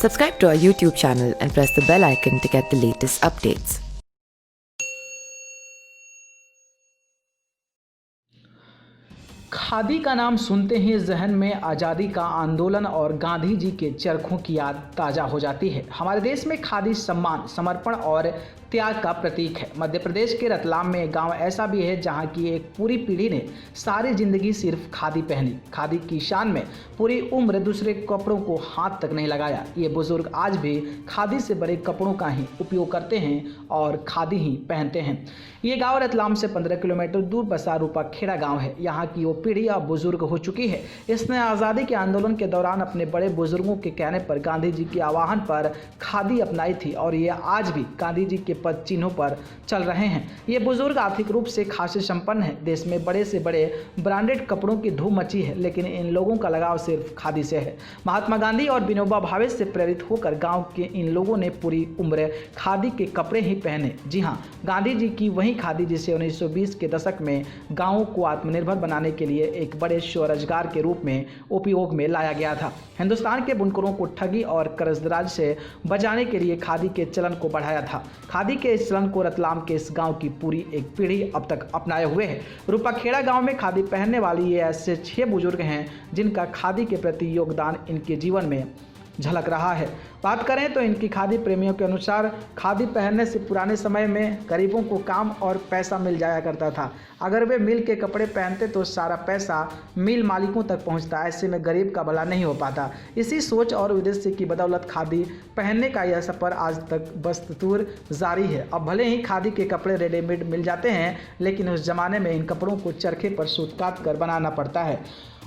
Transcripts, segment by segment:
Subscribe to our YouTube channel and press the bell icon to get the latest updates. Khadi का नाम सुनते ही जहन में आज़ादी का आंदोलन और गांधी जी के चरखों की याद ताज़ा हो जाती है। हमारे देश में खादी सम्मान, समर्पण और त्याग का प्रतीक है। मध्य प्रदेश के रतलाम में एक गांव ऐसा भी है जहां की एक पूरी पीढ़ी ने सारी जिंदगी सिर्फ खादी पहनी। खादी की शान में पूरी उम्र दूसरे कपड़ों को हाथ तक नहीं लगाया। ये बुजुर्ग आज भी खादी से बने कपड़ों का ही उपयोग करते हैं और खादी ही पहनते हैं। ये गांव रतलाम से 15 किलोमीटर दूर बसा रूपाखेड़ा गांव है। यहाँ की वो पीढ़ी अब बुजुर्ग हो चुकी है। इसने आज़ादी के आंदोलन के दौरान अपने बड़े बुजुर्गों के कहने पर गांधी जी के आह्वान पर खादी अपनाई थी और ये आज भी गांधी जी के पद चिन्हों पर चल रहे हैं। ये बुजुर्ग आर्थिक रूप से खासे संपन्न है। देश में बड़े से बड़े ब्रांडेड कपड़ों की धूम मची है, लेकिन इन लोगों का लगाव सिर्फ खादी से है। महात्मा गांधी और विनोबा भावे से प्रेरित होकर गांव के इन लोगों ने पूरी उम्र खादी के कपड़े ही पहने। जी हाँ, गांधी जी की वही खादी जिसे 1920 के दशक में गांवों को आत्मनिर्भर बनाने के लिए एक बड़े स्वरोजगार के रूप में उपयोग में लाया गया था। हिंदुस्तान के बुनकरों को ठगी और कर्जदारी से बचाने के लिए खादी के चलन को बढ़ाया था। खादी के इस चलन को रतलाम के इस गांव की पूरी एक पीढ़ी अब तक अपनाए हुए है। रूपाखेड़ा गांव में खादी पहनने वाली ये ऐसे 6 बुजुर्ग हैं जिनका खादी के प्रति योगदान इनके जीवन में झलक रहा है। बात करें तो इनकी खादी प्रेमियों के अनुसार खादी पहनने से पुराने समय में गरीबों को काम और पैसा मिल जाया करता था। अगर वे मिल के कपड़े पहनते तो सारा पैसा मिल मालिकों तक पहुंचता। ऐसे में गरीब का भला नहीं हो पाता। इसी सोच और उद्देश्य की बदौलत खादी पहनने का यह सफ़र आज तक बदस्तूर जारी है। अब भले ही खादी के कपड़े रेडीमेड मिल जाते हैं, लेकिन उस जमाने में इन कपड़ों को चरखे पर सूत काट कर बनाना पड़ता है।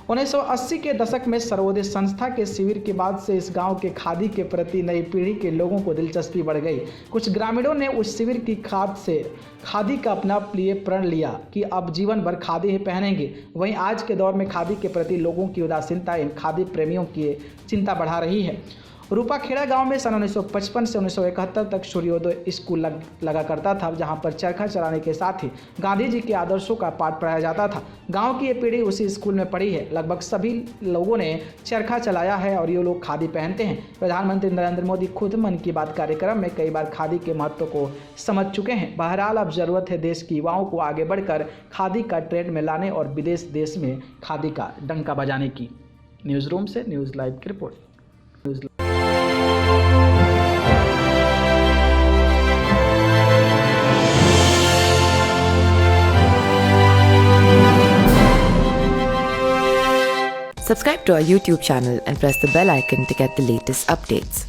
1980 के दशक में सर्वोदय संस्था के शिविर के बाद से इस गांव के खादी के प्रति नई पीढ़ी के लोगों को दिलचस्पी बढ़ गई। कुछ ग्रामीणों ने उस शिविर की खादी का अपना लिए प्रण लिया कि अब जीवन भर खादी ही पहनेंगे। वहीं आज के दौर में खादी के प्रति लोगों की उदासीनता इन खादी प्रेमियों की चिंता बढ़ा रही है। रूपाखेड़ा गांव में सन 1955 से 1971 तक सूर्योदय स्कूल लगा करता था, जहां पर चरखा चलाने के साथ ही गांधी जी के आदर्शों का पाठ पढ़ाया जाता था। गांव की ये पीढ़ी उसी स्कूल में पढ़ी है। लगभग सभी लोगों ने चरखा चलाया है और ये लोग खादी पहनते हैं। प्रधानमंत्री नरेंद्र मोदी खुद मन की बात कार्यक्रम में कई बार खादी के महत्व को समझ चुके हैं। बहरहाल अब जरूरत है देश की युवाओं को आगे बढ़कर खादी का ट्रेंड में लाने और विदेश देश में खादी का डंका बजाने की। न्यूज़ रूम से न्यूज़ लाइव की report. Subscribe to our YouTube channel and press the bell icon to get the latest updates.